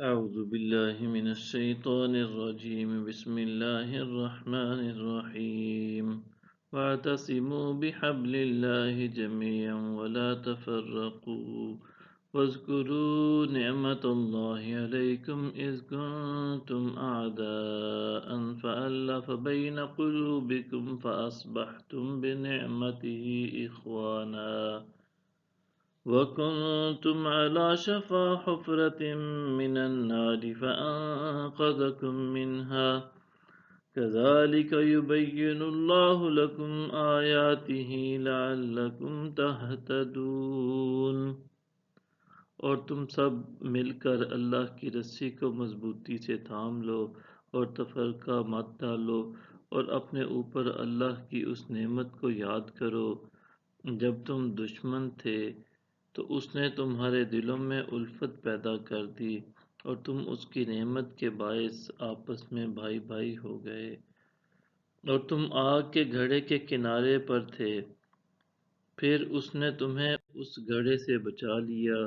أعوذ بالله من الشيطان الرجيم بسم الله الرحمن الرحيم واعتصموا بحبل الله جميعا ولا تفرقوا واذكروا نعمة الله عليكم إذ كنتم أعداء فألف بين قلوبكم فأصبحتم بنعمته إخوانا وكنتم على شفا حفرة من النار فأنقذكم منها كذلك يبين الله لكم آياته لعلكم تهتدون۔ اور تم سب مل کر اللہ کی رسی کو مضبوطی سے تھام لو اور تفرقہ مت ڈالو، اور اپنے اوپر اللہ کی اس نعمت کو یاد کرو جب تم دشمن تھے تو اس نے تمہارے دلوں میں الفت پیدا کر دی اور تم اس کی نعمت کے باعث آپس میں بھائی بھائی ہو گئے، اور تم آگ کے گھڑے کے کنارے پر تھے، پھر اس نے تمہیں اس گھڑے سے بچا لیا۔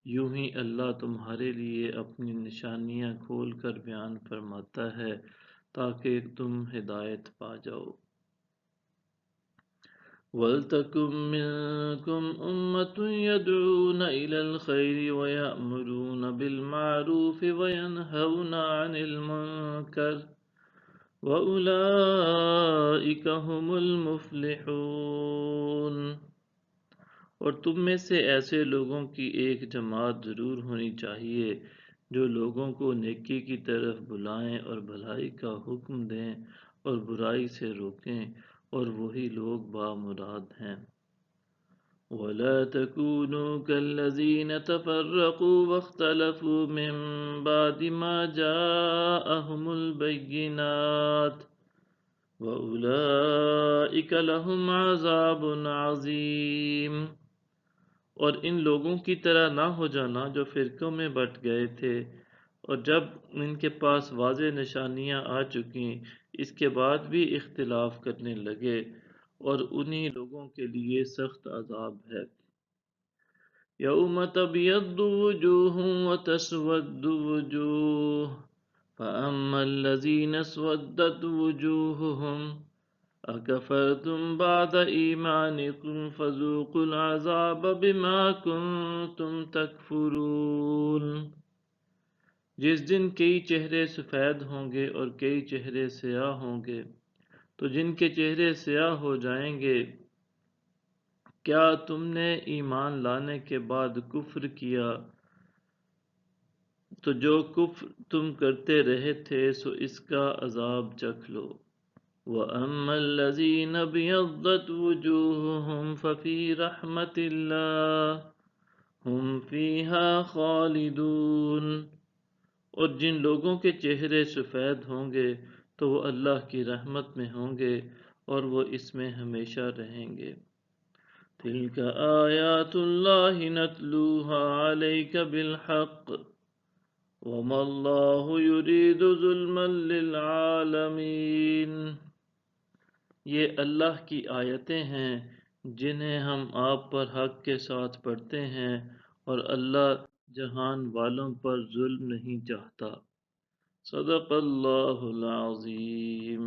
یوں ہی اللہ تمہارے لیے اپنی نشانیاں کھول کر بیان فرماتا ہے تاکہ تم ہدایت پا جاؤ۔ وَلْتَكُن مِّنكُمْ أُمَّةٌ يَدْعُونَ إِلَى الْخَيْرِ وَيَأْمُرُونَ بِالْمَعْرُوفِ وَيَنْهَوْنَ عَنِ الْمُنكَرِ وَأُولَئِكَ هُمُ الْمُفْلِحُونَ۔ اور تم میں سے ایسے لوگوں کی ایک جماعت ضرور ہونی چاہیے جو لوگوں کو نیکی کی طرف بلائیں اور بھلائی کا حکم دیں اور برائی سے روکیں، اور وہی لوگ بامراد ہیں۔ وَلَا تَكُونُوا كَالَّذِينَ تَفَرَّقُوا وَاخْتَلَفُوا مِن بَعْدِ مَا جَاءَهُمُ الْبَيِّنَاتُ وَأُولَئِكَ لَهُمْ عَذَابٌ عَظِيمٌ۔ اور ان لوگوں کی طرح نہ ہو جانا جو فرقوں میں بٹ گئے تھے، اور جب ان کے پاس واضح نشانیاں آ چکیں اس کے بعد بھی اختلاف کرنے لگے، اور انہی لوگوں کے لیے سخت عذاب ہے۔ یوم تبیض وجوہ وتسود وجوہ فأما الذین اسودت وجوہہم اکفرتم بعد ایمانکم فذوقوا العذاب بما کنتم تکفرون۔ جس دن کئی چہرے سفید ہوں گے اور کئی چہرے سیاہ ہوں گے، تو جن کے چہرے سیاہ ہو جائیں گے، کیا تم نے ایمان لانے کے بعد کفر کیا تو جو کفر تم کرتے رہے تھے سو اس کا عذاب چکھ لو۔ وَأَمَّا الَّذِينَ ابْيَضَّتْ وُجُوهُهُمْ فَفِي رَحْمَةِ اللَّهِ هُمْ فِيهَا خَالِدُونَ۔ اور جن لوگوں کے چہرے سفید ہوں گے تو وہ اللہ کی رحمت میں ہوں گے اور وہ اس میں ہمیشہ رہیں گے۔ تِلْكَ آیاتُ اللَّهِ نَتْلُوهَا عَلَيْكَ بِالْحَقِّ وَمَا اللَّهُ يُرِيدُ ظُلْمًا لِلْعَالَمِينَ۔ یہ اللہ کی آیتیں ہیں جنہیں ہم آپ پر حق کے ساتھ پڑھتے ہیں، اور اللہ جہان والوں پر ظلم نہیں چاہتا۔ صدق اللہ العظیم۔